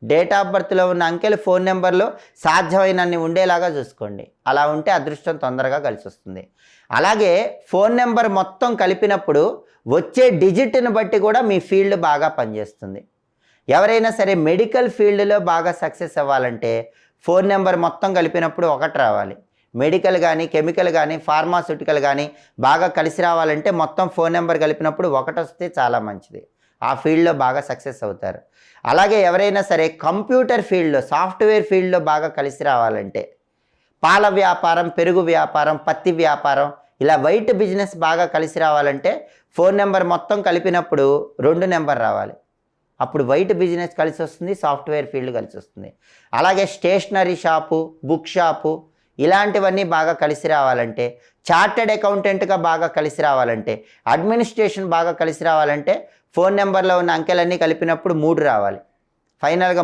Date of బర్త్లో ఉన్న అంకెలు phone నెంబర్లో సాధ్యమైనన్ని ఉండేలాగా చూసుకోండి. అలా ఉంటే అదృష్టం తొందరగా కలిసి వస్తుంది. అలాగే ఫోన్ నెంబర్ మొత్తం కలిపినప్పుడు వచ్చే డిజిట్ని బట్టి కూడా మీ ఫీల్డ్ బాగా పనిచేస్తుంది. ఎవరైనా సరే మెడికల్ ఫీల్డ్లో బాగా సక్సెస్ అవ్వాలంటే ఫోన్ నెంబర్ మొత్తం కలిపినప్పుడు 1 రావాలి. మెడికల్ కానీ, కెమికల్ కానీ, ఫార్మాస్యూటికల్ కానీ బాగా కలిసి రావాలంటే మొత్తం ఫోన్ నెంబర్ కలిపినప్పుడు 1 వస్తే చాలా మంచిది. ఆ ఫీల్డ్లో బాగా సక్సెస్ అవుతారు. అలాగే ఎవరైనా సరే కంప్యూటర్ ఫీల్డ్లో, సాఫ్ట్వేర్ ఫీల్డ్లో బాగా కలిసి రావాలంటే పాల వ్యాపారం, పెరుగు వ్యాపారం, పత్తి వ్యాపారం, ఇలా వైట్ బిజినెస్ బాగా కలిసి రావాలంటే ఫోన్ నెంబర్ మొత్తం కలిపినప్పుడు 2 నెంబర్ రావాలి. అప్పుడు వైట్ బిజినెస్ కలిసి వస్తుంది, సాఫ్ట్వేర్ ఫీల్డ్ కలిసి వస్తుంది. అలాగే స్టేషనరీ షాపు, బుక్ షాపు, ఇలాంటివన్నీ బాగా కలిసి రావాలంటే, చార్టెడ్ అకౌంటెంట్గా బాగా కలిసి రావాలంటే, అడ్మినిస్ట్రేషన్ బాగా కలిసి రావాలంటే ఫోన్ నెంబర్లో ఉన్న అంకెలన్నీ కలిపినప్పుడు 3 రావాలి. ఫైనల్గా